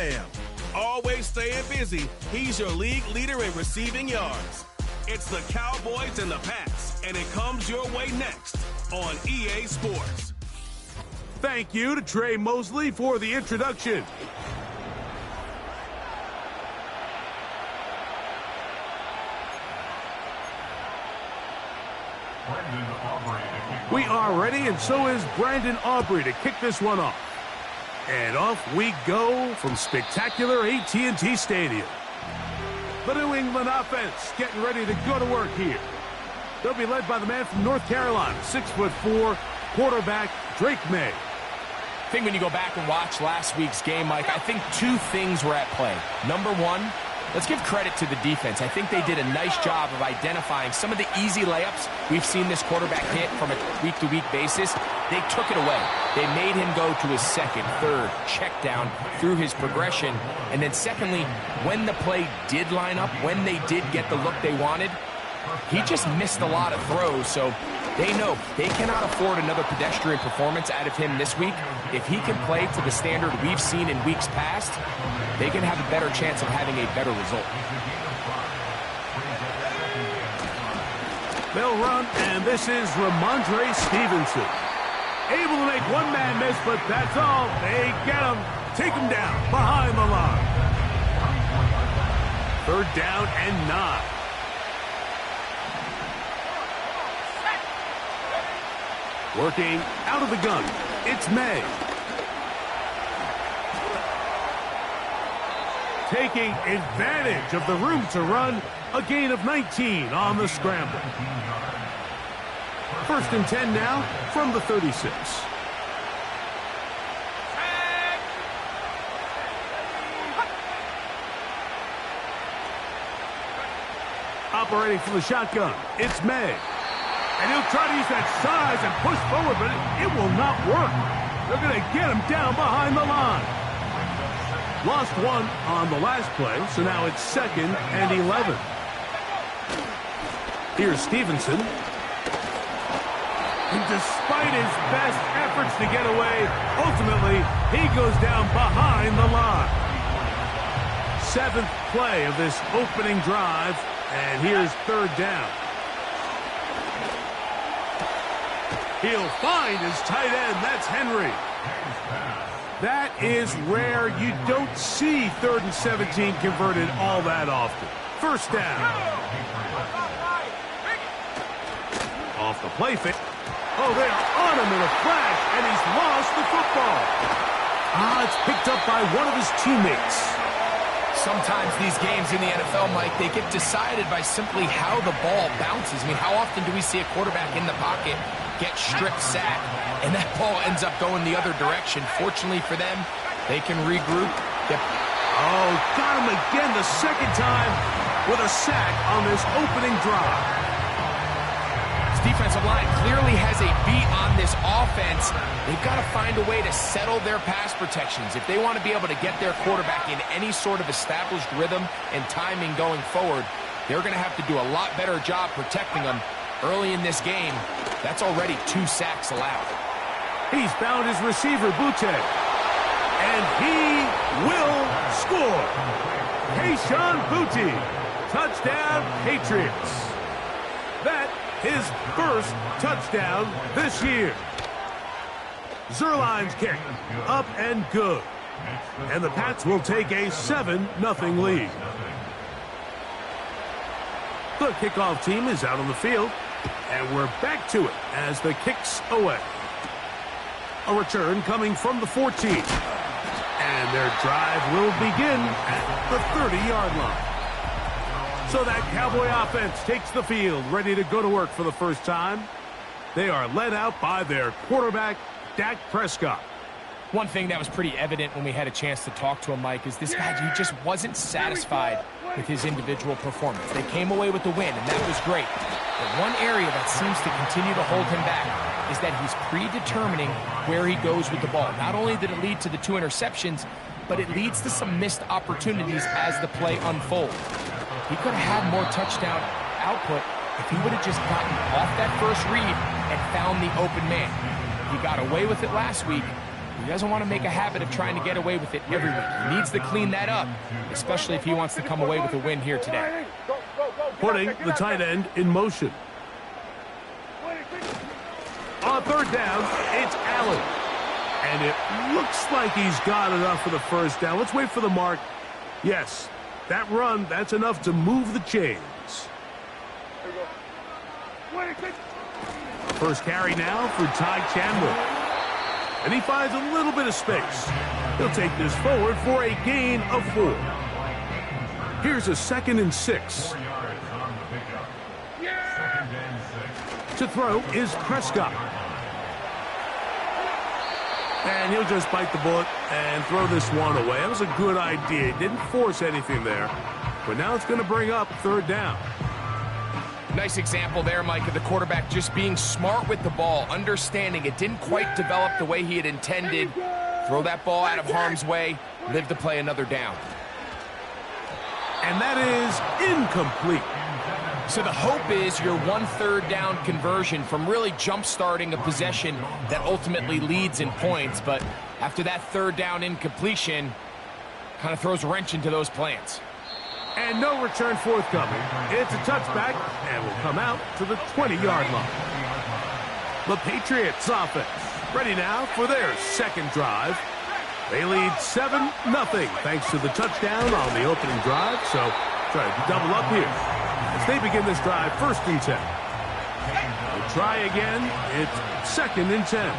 Lamb. Always staying busy, he's your league leader in receiving yards. It's the Cowboys and the Pats, and it comes your way next on EA Sports. Thank you to Trey Mosley for the introduction. We are ready, and so is Brandon Aubrey to kick this one off. And off we go from spectacular AT&T Stadium. The New England offense getting ready to go to work here. They'll be led by the man from North Carolina, 6'4", quarterback Drake May. I think when you go back and watch last week's game, Mike, I think two things were at play. Number one, let's give credit to the defense. I think they did a nice job of identifying some of the easy layups we've seen this quarterback hit from a week-to-week basis. They took it away. They made him go to his second, third, check down through his progression. And then secondly, when the play did line up, when they did get the look they wanted, he just missed a lot of throws. So they know they cannot afford another pedestrian performance out of him this week. If he can play to the standard we've seen in weeks past, they can have a better chance of having a better result. They'll run, and this is Ramondre Stevenson. Able to make one man miss, but that's all. They get him, take him down behind the line. 3rd down and 9. Working out of the gun, it's May. Taking advantage of the room to run, a gain of 19 on the scramble. 1st and 10 now from the 36. Operating from the shotgun, it's May. And he'll try to use that size and push forward, but it will not work. They're going to get him down behind the line. Lost one on the last play, so now it's 2nd and 11. Here's Stevenson. And despite his best efforts to get away, ultimately, he goes down behind the line. 7th play of this opening drive, and here's 3rd down. He'll find his tight end. That's Henry. That is rare. You don't see 3rd and 17 converted all that often. 1st down. Off the play fake. Oh, they are on him in a flash, and he's lost the football. It's picked up by one of his teammates. Sometimes these games in the NFL, Mike, they get decided by simply how the ball bounces. I mean, how often do we see a quarterback in the pocket get strip sacked, and that ball ends up going the other direction? Fortunately for them, they can regroup. Oh, got him again the 2nd time with a sack on this opening drive. Defensive line clearly has a beat on this offense. They've got to find a way to settle their pass protections. If they want to be able to get their quarterback in any sort of established rhythm and timing going forward, they're going to have to do a lot better job protecting them early in this game. That's already 2 sacks allowed. He's found his receiver, Butte. And he will score. Kayshon Butte. Touchdown, Patriots. That his first touchdown this year. Zerline's kick, up and good. And the Pats will take a 7-0 lead. The kickoff team is out on the field, and we're back to it as the kick's away. A return coming from the 14. And their drive will begin at the 30-yard line. So that Cowboy offense takes the field, ready to go to work for the first time. They are led out by their quarterback, Dak Prescott. One thing that was pretty evident when we had a chance to talk to him, Mike, is this guy, he just wasn't satisfied with his individual performance. They came away with the win, and that was great. But one area that seems to continue to hold him back is that he's predetermining where he goes with the ball. Not only did it lead to the 2 interceptions, but it leads to some missed opportunities as the play unfolds. He could have had more touchdown output if he would have just gotten off that first read and found the open man. He got away with it last week. He doesn't want to make a habit of trying to get away with it every week. He needs to clean that up, especially if he wants to come away with a win here today. Putting the tight end in motion. On third down, it's Allen. And it looks like he's got enough for the first down. Let's wait for the mark. Yes, that run, that's enough to move the chains. First carry now for Ty Chandler. And he finds a little bit of space. He'll take this forward for a gain of 4. Here's a 2nd and 6. To throw is Prescott. And he'll just bite the bullet and throw this one away. That was a good idea. He didn't force anything there. But now it's going to bring up third down. Nice example there, Mike, of the quarterback just being smart with the ball, understanding it didn't quite develop the way he had intended. Throw that ball out of harm's way, live to play another down. And that is incomplete. So the hope is your 1/3 down conversion from really jump-starting a possession that ultimately leads in points. But after that 3rd down incompletion, kind of throws a wrench into those plans. And no return forthcoming. It's a touchback and will come out to the 20-yard line. The Patriots offense ready now for their second drive. They lead 7-0 thanks to the touchdown on the opening drive. So try to double up here as they begin this drive 1st and 10. We'll try again. It's 2nd and 10.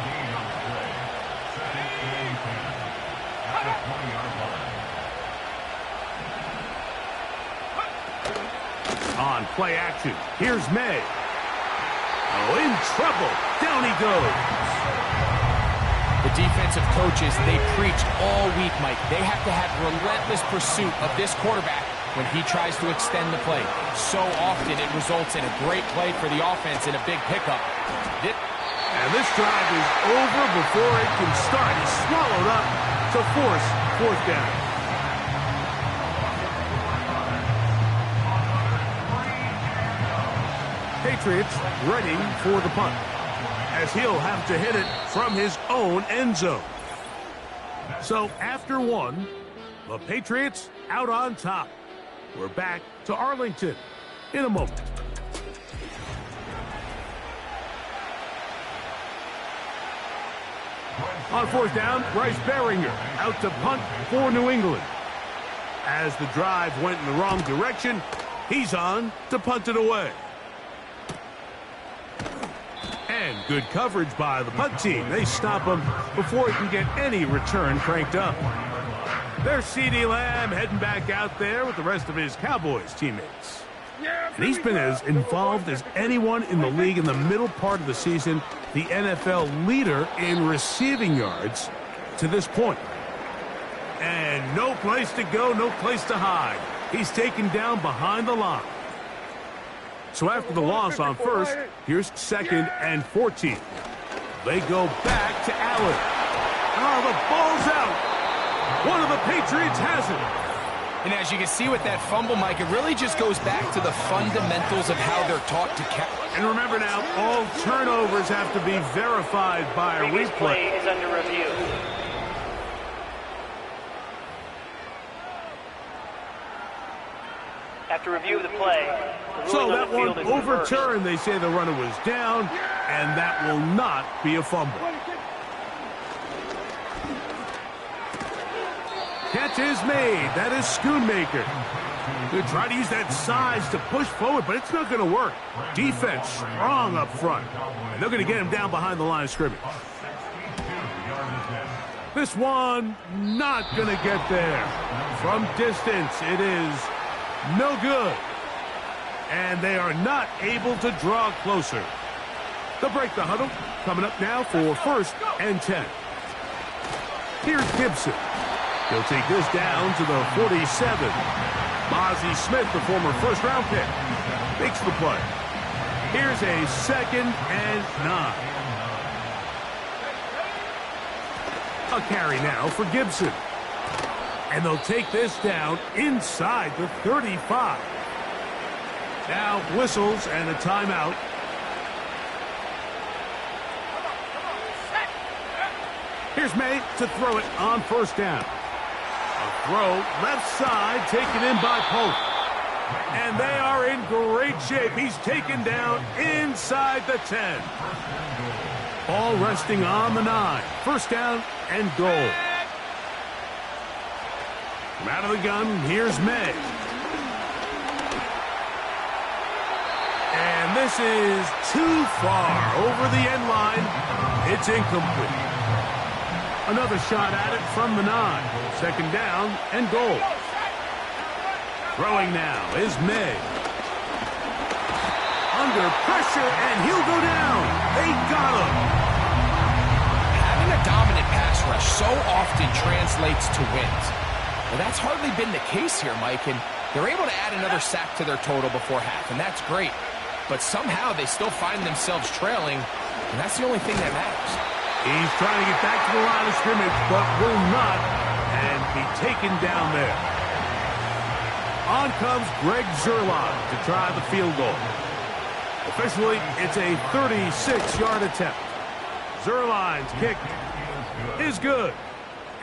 On play action, here's May. Oh, in trouble. Down he goes. The defensive coaches, they preached all week, Mike. They have to have relentless pursuit of this quarterback when he tries to extend the play. So often it results in a great play for the offense and a big pickup. And this drive is over before it can start. He's swallowed up to force 4th down. Patriots ready for the punt, as he'll have to hit it from his own end zone. So after 1, the Patriots out on top. We're back to Arlington in a moment. On 4th down, Bryce Baringer out to punt for New England. As the drive went in the wrong direction, he's on to punt it away. And good coverage by the punt team. They stop him before he can get any return cranked up. There's CeeDee Lamb heading back out there with the rest of his Cowboys teammates. And he's been as involved as anyone in the league in the middle part of the season, the NFL leader in receiving yards to this point. And no place to go, no place to hide. He's taken down behind the line. So after the loss on 1st, here's 2nd and 14. They go back to Allen. Oh, the ball's out. One of the Patriots has it. And as you can see with that fumble, Mike, it really just goes back to the fundamentals of how they're taught to catch. And remember now, all turnovers have to be verified by a replay. Play is under review. After review of the play, so that one overturned. They say the runner was down, and that will not be a fumble. Catch is made. That is Schoonmaker. They try to use that size to push forward, but it's not going to work. Defense strong up front, and they're going to get him down behind the line of scrimmage. This one not going to get there. From distance, it is no good. And they are not able to draw closer. They'll break the huddle. Coming up now for 1st and 10. Here's Gibson. He'll take this down to the 47. Mozzie Smith, the former 1st-round pick, makes the play. Here's a 2nd and 9. A carry now for Gibson. And they'll take this down inside the 35. Now whistles and a timeout. Here's May to throw it on first down. A throw left side taken in by Pope. And they are in great shape. He's taken down inside the 10. Ball resting on the 9. First down and goal. From out of the gun, here's May. And this is too far over the end line. It's incomplete. Another shot at it from the 9. Second down and goal. Throwing now is May. Under pressure, and he'll go down. They got him. Having a dominant pass rush so often translates to wins. Well, that's hardly been the case here, Mike, and they're able to add another sack to their total before half, and that's great. But somehow they still find themselves trailing, and that's the only thing that matters. He's trying to get back to the line of scrimmage, but will not, and be taken down there. On comes Greg Zuerlein to try the field goal. Officially, it's a 36-yard attempt. Zuerlein's kick is good,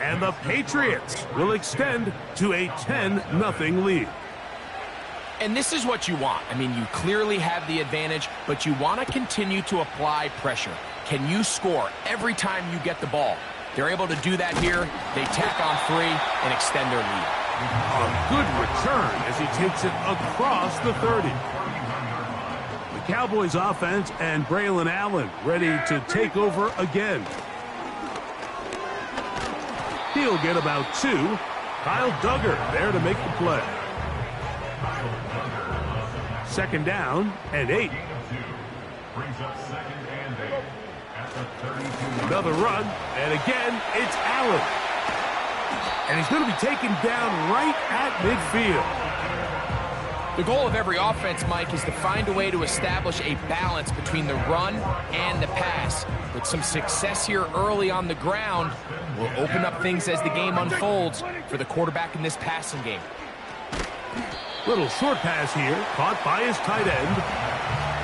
and the Patriots will extend to a 10-0 lead. And this is what you want. I mean, you clearly have the advantage, but you want to continue to apply pressure. Can you score every time you get the ball? They're able to do that here. They tack on 3 and extend their lead. A good return as he takes it across the 30. The Cowboys offense and Braylon Allen ready to take over again. He'll get about 2. Kyle Duggar there to make the play. Second down and 8. Another run, and again, it's Allen. And he's going to be taken down right at midfield. The goal of every offense, Mike, is to find a way to establish a balance between the run and the pass. With some success here early on the ground, will open up things as the game unfolds for the quarterback in this passing game. Little short pass here, caught by his tight end.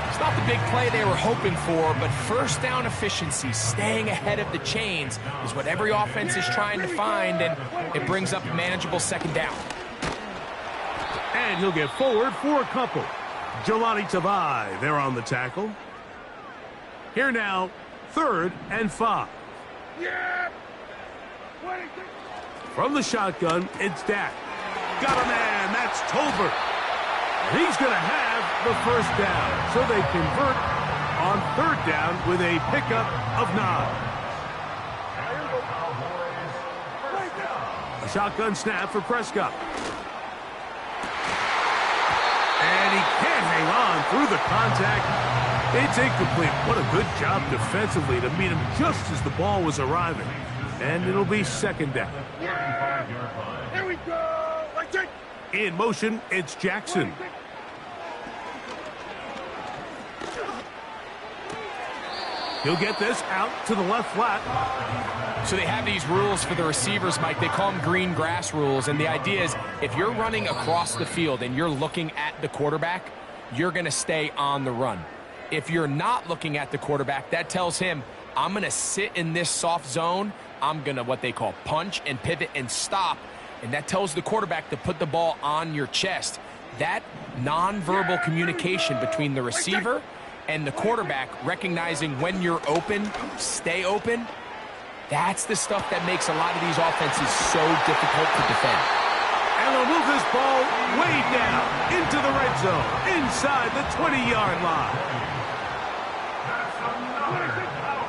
It's not the big play they were hoping for, but first down efficiency, staying ahead of the chains, is what every offense is trying to find, and it brings up a manageable second down. And he'll get forward for a couple. Jelani Tavai there on the tackle. Here now, 3rd and 5. From the shotgun, it's Dak. Got a man, that's Tolbert. He's going to have the first down, so they convert on 3rd down with a pickup of 9. A shotgun snap for Prescott. And he can't hang on through the contact. It's incomplete. What a good job defensively to meet him just as the ball was arriving. And it'll be 2nd down. Here we go. In motion, it's Jackson. He'll get this out to the left flat. So they have these rules for the receivers, Mike. They call them green grass rules. And the idea is if you're running across the field and you're looking at the quarterback, you're going to stay on the run. If you're not looking at the quarterback, that tells him, I'm going to sit in this soft zone. I'm going to what they call punch and pivot and stop. And that tells the quarterback to put the ball on your chest. That nonverbal communication between the receiver and the quarterback, recognizing when you're open, stay open, that's the stuff that makes a lot of these offenses so difficult to defend. And they'll move this ball way down into the red zone, inside the 20-yard line.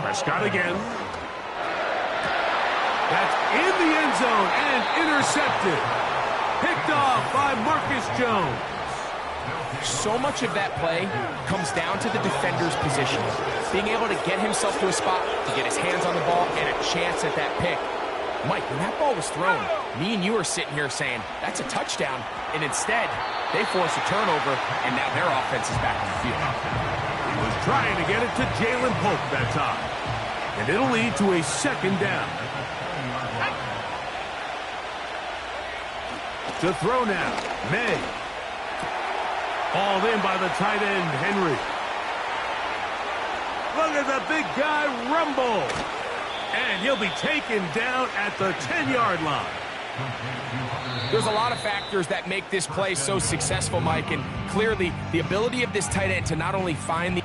Prescott again. That's in the end zone and intercepted. Picked off by Marcus Jones. So much of that play comes down to the defender's position. Being able to get himself to a spot, to get his hands on the ball, and a chance at that pick. Mike, when that ball was thrown, me and you are sitting here saying, that's a touchdown. And instead, they force a turnover, and now their offense is back on the field. He was trying to get it to Jalen Pope that time. And it'll lead to a 2nd down. To throw now, May. Hauled in by the tight end, Henry. Look at the big guy rumble. And he'll be taken down at the 10-yard line. There's a lot of factors that make this play so successful, Mike, and clearly the ability of this tight end to not only find the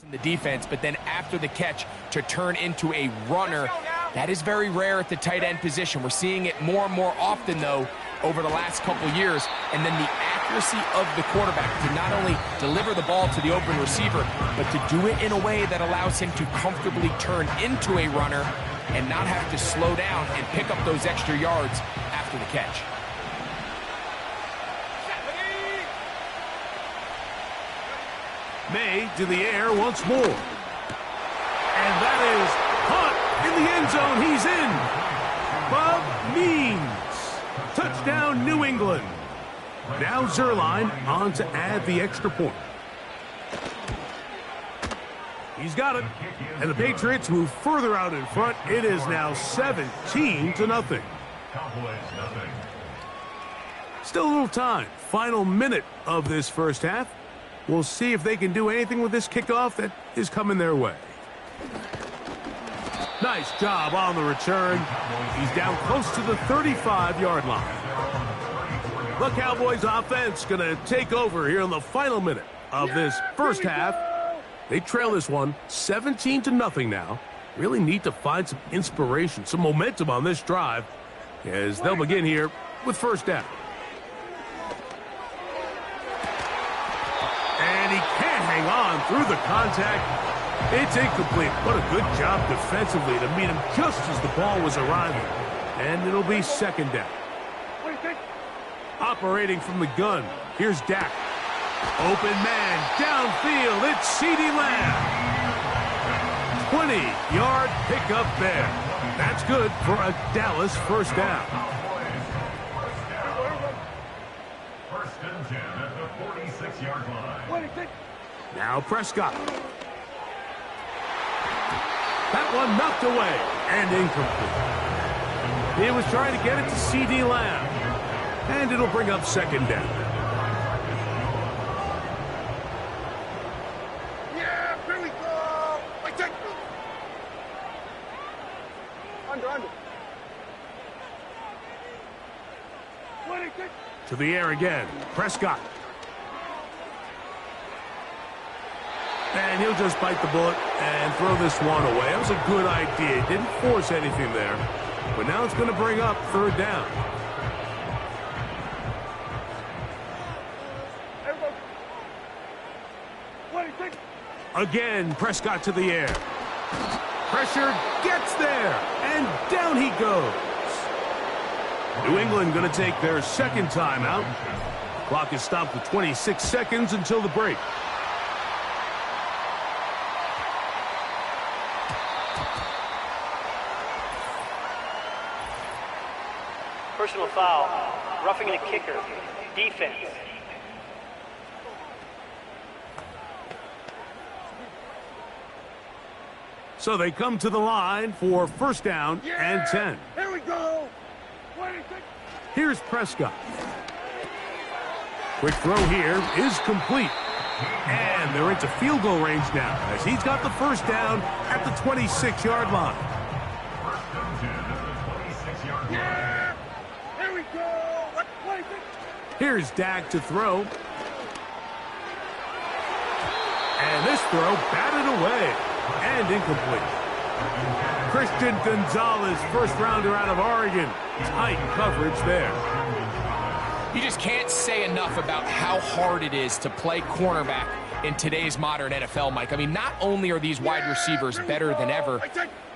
in the defense, but then after the catch to turn into a runner. That is very rare at the tight end position. We're seeing it more and more often, though, over the last couple years. And then the accuracy of the quarterback to not only deliver the ball to the open receiver, but to do it in a way that allows him to comfortably turn into a runner and not have to slow down and pick up those extra yards after the catch. May to the air once more. And that is caught in the end zone. He's in. Bob Means. Touchdown, New England. Now Zerline on to add the extra point. He's got it. And the Patriots move further out in front. It is now 17-0. Cowboys nothing. Still a little time. Final minute of this first half. We'll see if they can do anything with this kickoff that is coming their way. Nice job on the return. He's down close to the 35-yard line. The Cowboys offense going to take over here in the final minute of this first half. They trail this one 17-0 now. Really need to find some inspiration, some momentum on this drive as they'll begin here with first down. And he can't hang on through the contact. It's incomplete. What a good job defensively to meet him just as the ball was arriving. And it'll be second down. Operating from the gun, here's Dak. Open man, downfield, it's CeeDee Lamb. 20-yard pickup there. That's good for a Dallas first down. First and 10 at the 46-yard line. Now Prescott. That one knocked away and incomplete. He was trying to get it to CeeDee Lamb. And it'll bring up second down. Yeah, here we go. Under. To the air again. Prescott. And he'll just bite the bullet and throw this one away. That was a good idea. Didn't force anything there. But now it's going to bring up third down. Again, Prescott to the air. Pressure gets there, and down he goes. New England going to take their second timeout. Clock is stopped at 26 seconds until the break. Personal foul. Roughing the kicker. Defense. So they come to the line for first down and 10. Here we go. Here's Prescott. Quick throw here is complete. And they're into field goal range now as he's got the first down at the 26-yard line. First and 10 at the 26-yard line. Yeah. Here we go. Here's Dak to throw. And this throw batted away and incomplete. Christian Gonzalez, first rounder out of Oregon. Tight coverage there. You just can't say enough about how hard it is to play cornerback in today's modern NFL, Mike. I mean, not only are these wide receivers better than ever,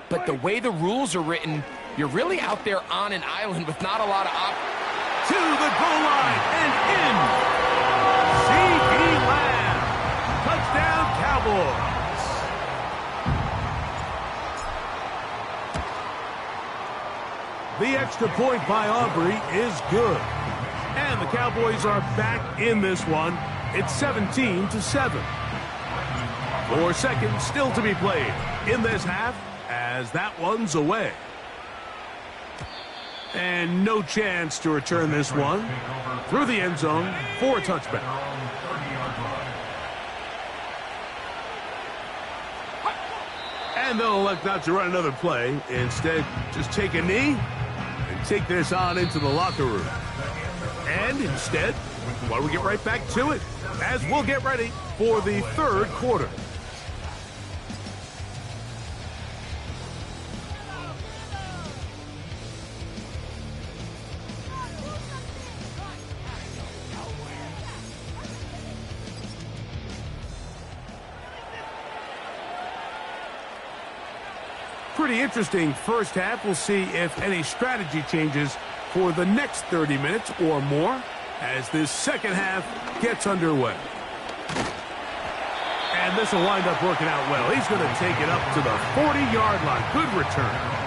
but the way the rules are written, you're really out there on an island with not a lot of to the goal line and in. C.D. Lamb. Touchdown, Cowboys. The extra point by Aubrey is good. And the Cowboys are back in this one. It's 17-7. 4 seconds still to be played in this half as that one's away. And no chance to return this one through the end zone for a touchback. And they'll elect not to run another play. Instead, just take a knee and take this on into the locker room. And instead, why don't we get right back to it as we'll get ready for the third quarter. Pretty interesting first half. We'll see if any strategy changes for the next 30 minutes or more as this second half gets underway. And this will wind up working out well. He's going to take it up to the 40-yard line. Good return.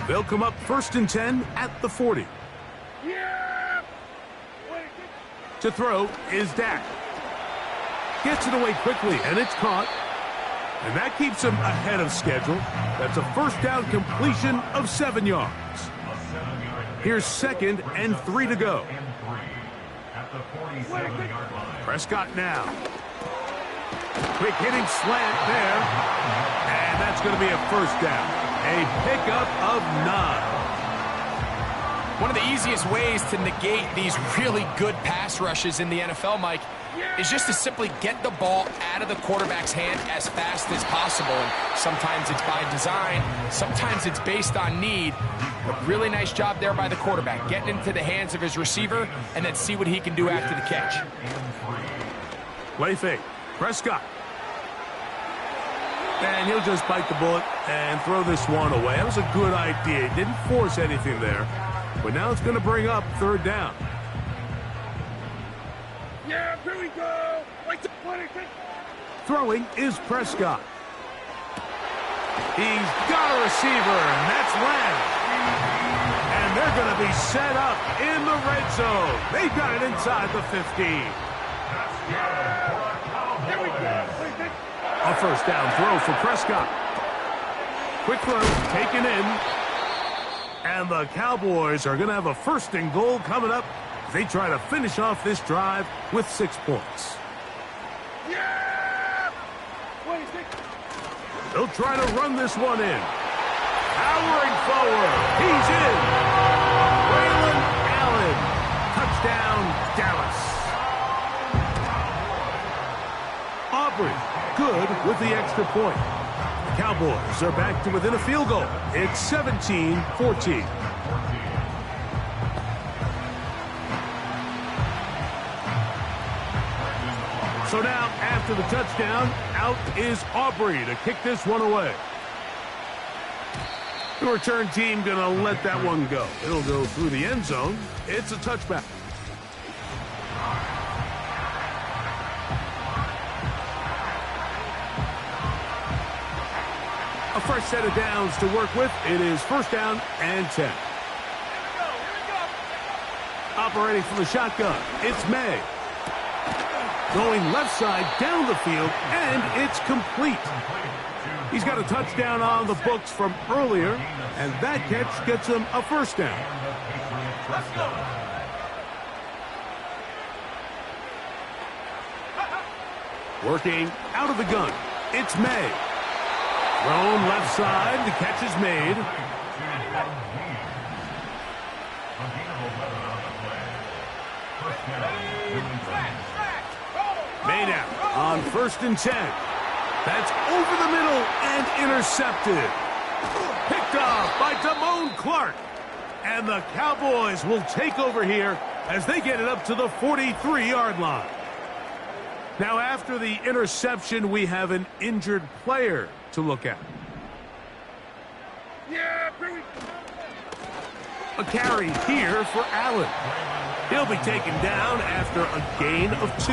They'll come up 1st and 10 at the 40. Yeah! To throw is Dak. Gets it away quickly, and it's caught. And that keeps him ahead of schedule. That's a first down completion of 7 yards. Here's 2nd and 3 to go. Prescott now. Quick hitting slant there. And that's going to be a first down. A pickup of 9. One of the easiest ways to negate these really good pass rushes in the NFL, Mike, is just to simply get the ball out of the quarterback's hand as fast as possible. And sometimes it's by design, sometimes it's based on need. A really nice job there by the quarterback, getting into the hands of his receiver and then see what he can do after the catch. Play fake. Prescott. And he'll just bite the bullet and throw this one away. That was a good idea. He didn't force anything there. But now it's going to bring up 3rd down. Yeah, here we go! Throwing is Prescott. He's got a receiver, and that's Lamb. And they're going to be set up in the red zone. They got it inside the 15. Here we go! A first down throw for Prescott. Quick throw, taken in. And the Cowboys are going to have a 1st and goal coming up as they try to finish off this drive with 6 points. Yeah! They'll try to run this one in. Powering forward. He's in. Braylon Allen. Touchdown, Dallas. Aubrey. Good with the extra point. The Cowboys are back to within a field goal. It's 17-14. So now, after the touchdown, out is Aubrey to kick this one away. The return team going to let that one go. It'll go through the end zone. It's a touchback. A fresh set of downs to work with. It is 1st down and 10. Operating from the shotgun, it's May. Going left side down the field, and it's complete. He's got a touchdown on the books from earlier, and that catch gets him a 1st down. Working out of the gun, it's May. Thrown left side. The catch is made. Made out on 1st and 10. That's over the middle and intercepted. Picked off by Damone Clark. And the Cowboys will take over here as they get it up to the 43-yard line. Now, after the interception, we have an injured player to look at. Yeah, Billy. A carry here for Allen. He'll be taken down after a gain of 2.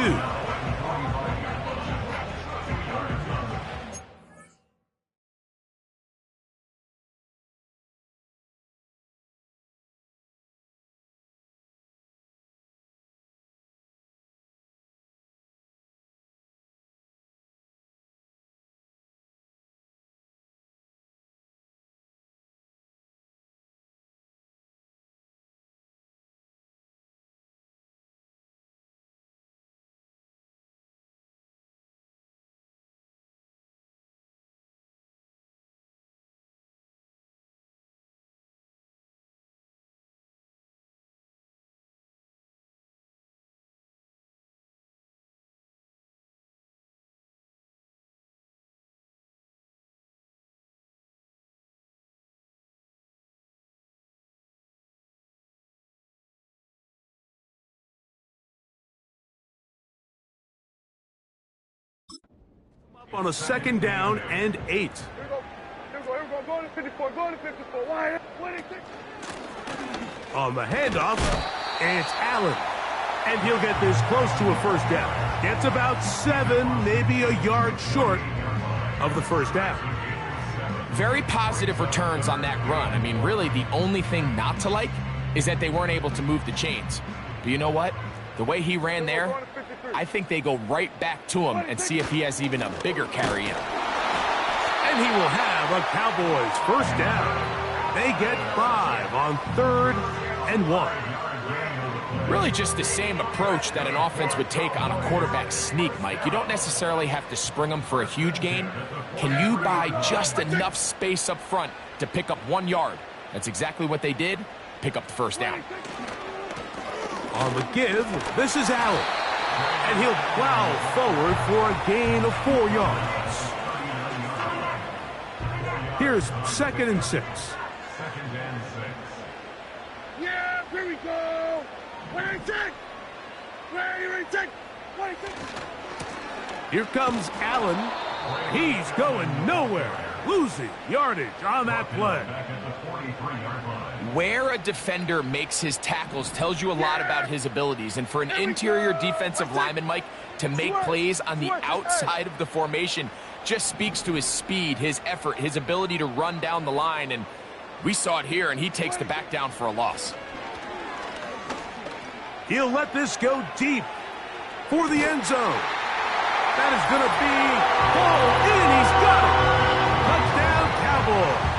On a 2nd down and 8. Here we go. Go to 54. Go to 54. Why? On the handoff, it's Allen. And he'll get this close to a 1st down. Gets about 7, maybe a yard short of the 1st down. Very positive returns on that run. I mean, really, the only thing not to like is that they weren't able to move the chains. But you know what? The way he ran there, I think they go right back to him and see if he has even a bigger carry in him. And he will have a Cowboys 1st down. They get 5 on 3rd and 1. Really just the same approach that an offense would take on a quarterback sneak, Mike. You don't necessarily have to spring them for a huge gain. Can you buy just enough space up front to pick up 1 yard? That's exactly what they did. Pick up the 1st down. On the give, this is Allen. And he'll plow forward for a gain of 4 yards. Here's 2nd and 6. Yeah, here we go. Where you take? Here comes Allen. He's going nowhere. Losing yardage on that play. Where a defender makes his tackles tells you a lot about his abilities. And for an interior defensive lineman, Mike, to make plays on the outside of the formation just speaks to his speed, his effort, his ability to run down the line. And we saw it here, and he takes the back down for a loss. He'll let this go deep for the end zone. That is going to be hauled in. He's got it. Touchdown, Cowboys.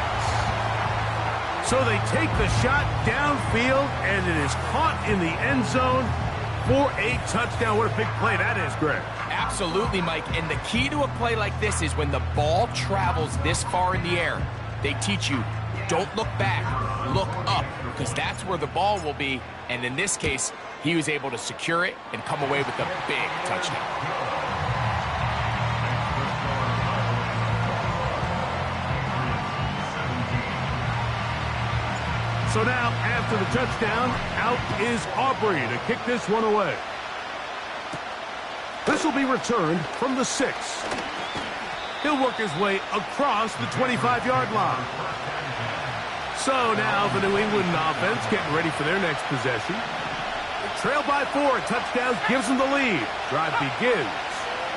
So they take the shot downfield, and it is caught in the end zone for a touchdown. What a big play that is, Greg. Absolutely, Mike. And the key to a play like this is when the ball travels this far in the air, they teach you, don't look back, look up, because that's where the ball will be. And in this case, he was able to secure it and come away with a big touchdown. So now, after the touchdown, out is Aubrey to kick this one away. This will be returned from the 6. He'll work his way across the 25-yard line. So now the New England offense getting ready for their next possession. Trail by 4, touchdown gives them the lead. Drive begins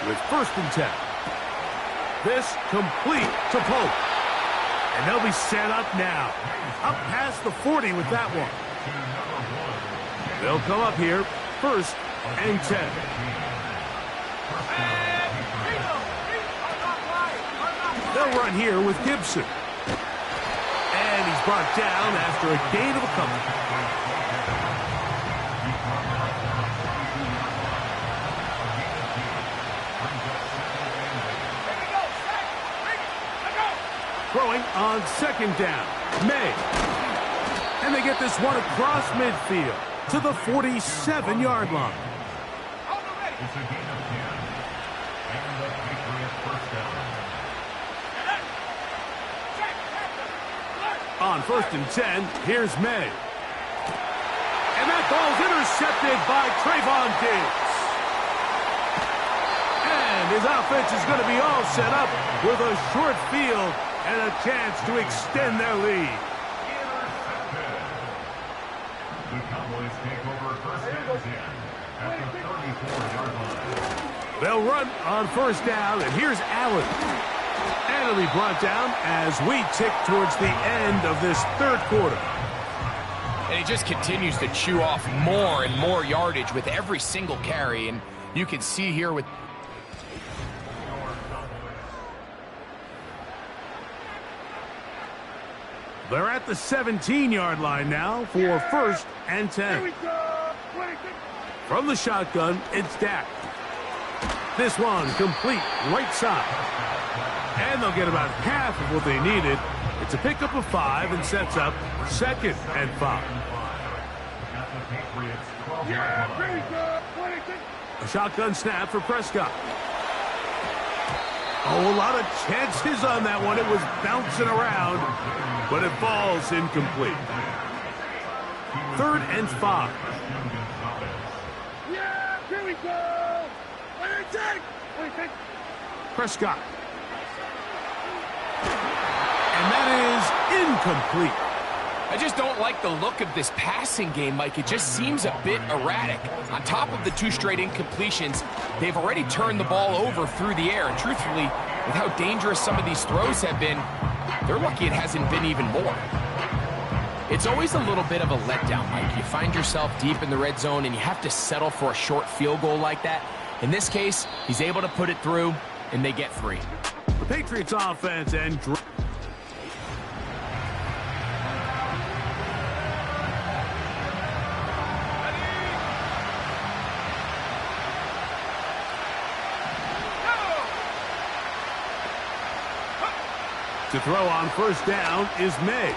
with 1st and 10. This complete to Pope. And they'll be set up now. Up past the 40 with that one. They'll come up here, 1st and 10. They'll run here with Gibson. And he's brought down after a gain of a couple. throwing on second down. May. And they get this one across midfield to the 47-yard line. It's a gain of 10. And the Patriots first down. On 1st and 10, here's May. And that ball's intercepted by Trayvon Diggs. And his offense is going to be all set up with a short field and a chance to extend their lead. The Cowboys take over first and 10 at the 34-yard line. They'll run on 1st down, and here's Allen. And it'll be brought down as we tick towards the end of this 3rd quarter. And he just continues to chew off more and more yardage with every single carry. And you can see here with... They're at the 17-yard line now for 1st and 10. From the shotgun, it's Dak. This one complete right side. And they'll get about half of what they needed. It's a pickup of 5 and sets up 2nd and 5. A shotgun snap for Prescott. Oh, a lot of chances on that one. It was bouncing around, but it falls incomplete. 3rd and 5. Yeah, here we go. Prescott. And that is incomplete. I just don't like the look of this passing game, Mike. It just seems a bit erratic. On top of the 2 straight incompletions, they've already turned the ball over through the air. And truthfully, with how dangerous some of these throws have been, they're lucky it hasn't been even more. It's always a little bit of a letdown, Mike. You find yourself deep in the red zone and you have to settle for a short field goal like that. In this case, he's able to put it through, and they get 3. The Patriots offense and... To throw on 1st down is May.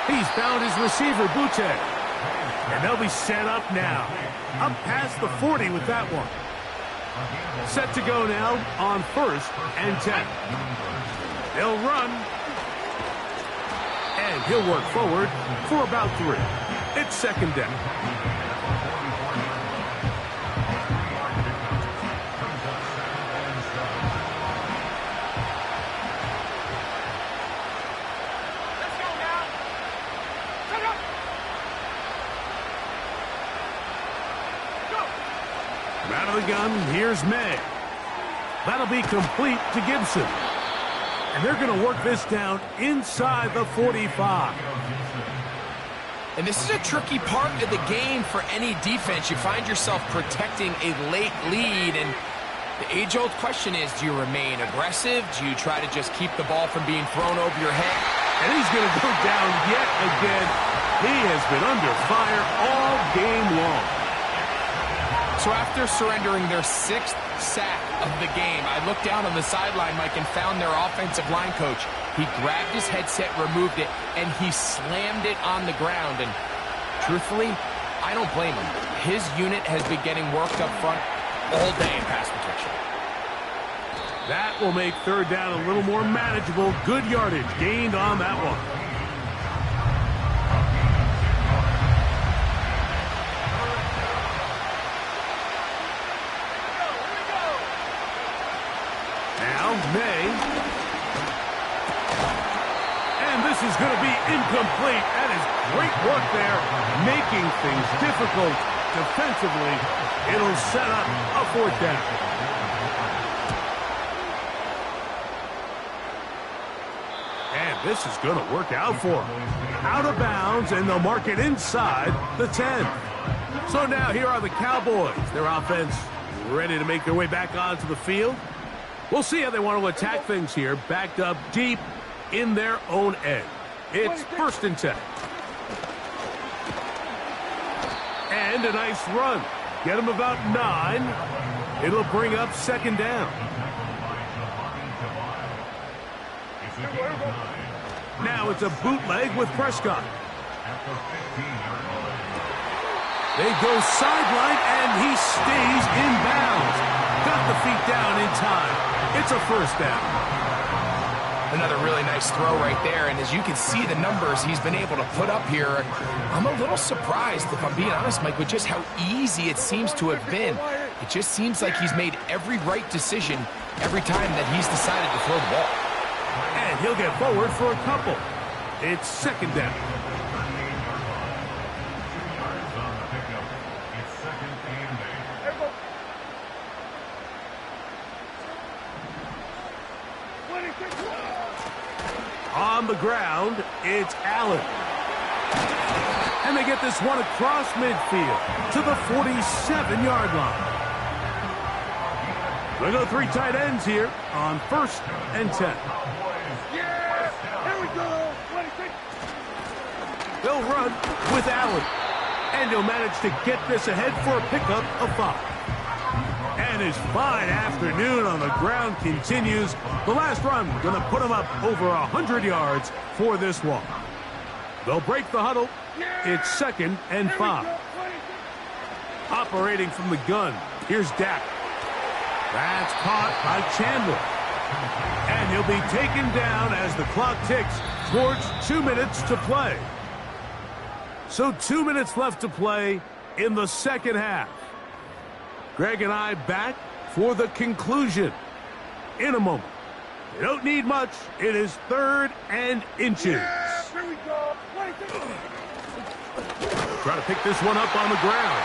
He's found his receiver, Butte. And they'll be set up now. Up past the 40 with that one. Set to go now on 1st and 10. They'll run. And he'll work forward for about 3. It's 2nd down. Out of the gun, here's May. That'll be complete to Gibson. And they're going to work this down inside the 45. And this is a tricky part of the game for any defense. You find yourself protecting a late lead, and the age-old question is, do you remain aggressive? Do you try to just keep the ball from being thrown over your head? And he's going to go down yet again. He has been under fire all game long. So after surrendering their 6th sack of the game, I looked down on the sideline, Mike, and found their offensive line coach. He grabbed his headset, removed it, and he slammed it on the ground. And truthfully, I don't blame him. His unit has been getting worked up front all day in pass protection. That will make 3rd down a little more manageable. Good yardage gained on that one. May. And this is going to be incomplete. That is great work there, making things difficult defensively. It'll set up a 4th down. And this is going to work out for them. Out of bounds, and they'll mark it inside the 10. So now here are the Cowboys. Their offense ready to make their way back onto the field. We'll see how they want to attack things here, backed up deep in their own end. It's 1st and 10. And a nice run. Get them about 9. It'll bring up 2nd down. It's a gain of 9. Now it's a bootleg with Prescott. At the 15-yard line. They go sideline, and he stays in bounds. Got the feet down in time. It's a first down. Another really nice throw right there, and as you can see the numbers he's been able to put up here, I'm a little surprised, if I'm being honest, Mike, with just how easy it seems to have been. It just seems like he's made every right decision every time that he's decided to throw the ball. And he'll get forward for a couple. It's second down. On the ground, it's Allen. And they get this one across midfield to the 47-yard line. They go three tight ends here on 1st and 10. Yeah! Here we go! 26. They'll run with Allen. And he'll manage to get this ahead for a pickup of 5. And his fine afternoon on the ground continues. The last run going to put him up over 100 yards for this one. They'll break the huddle. It's 2nd and 5. Operating from the gun, here's Dak. That's caught by Chandler. And he'll be taken down as the clock ticks towards 2 minutes to play. So 2 minutes left to play in the second half. Greg and I back for the conclusion in a moment. They don't need much. It is 3rd and inches. Yeah, here we go. 26. Try to pick this one up on the ground.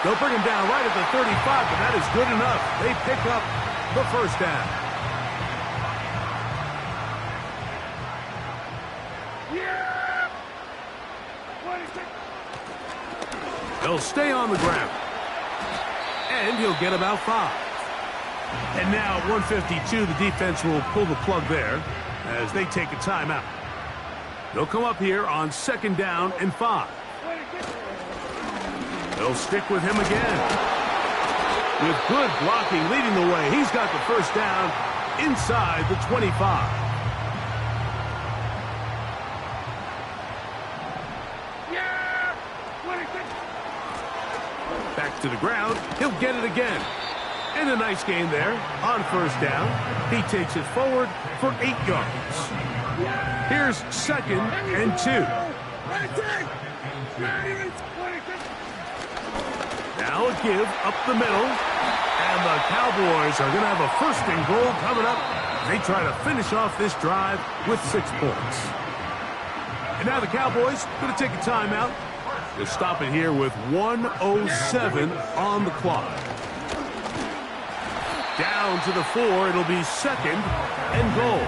They'll bring him down right at the 35, but that is good enough. They pick up the first down. Yeah! 26. They'll stay on the ground. And he'll get about 5. And now at 152, the defense will pull the plug there as they take a timeout. They'll come up here on 2nd down and 5. They'll stick with him again. With good blocking leading the way, he's got the first down inside the 25. Yeah! 26. Back to the ground. He'll get it again. And a nice gain there on 1st down. He takes it forward for 8 yards. Here's 2nd and 2. Now a give up the middle. And the Cowboys are going to have a 1st and goal coming up. They try to finish off this drive with 6 points. And now the Cowboys going to take a timeout. They'll stop it here with 1:07 on the clock. Down to the 4. It'll be 2nd and goal.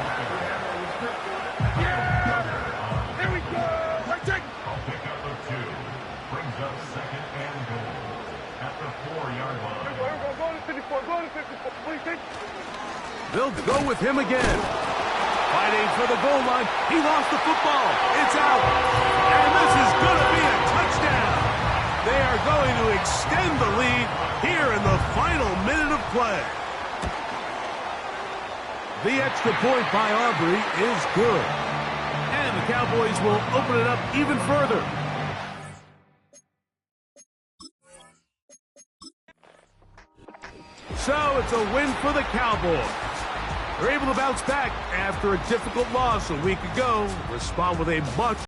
Here we go. I'll pick up the 2. Brings up 2nd and goal. At the 4-yard line. Here we go. Go to 54. Go to 54. 26. They'll go with him again. Fighting for the goal line. He lost the football. It's out. And this is going to be a touchdown. They are going to extend the lead here in the final minute of play. The extra point by Aubrey is good. And the Cowboys will open it up even further. So it's a win for the Cowboys. They're able to bounce back after a difficult loss a week ago, respond with a much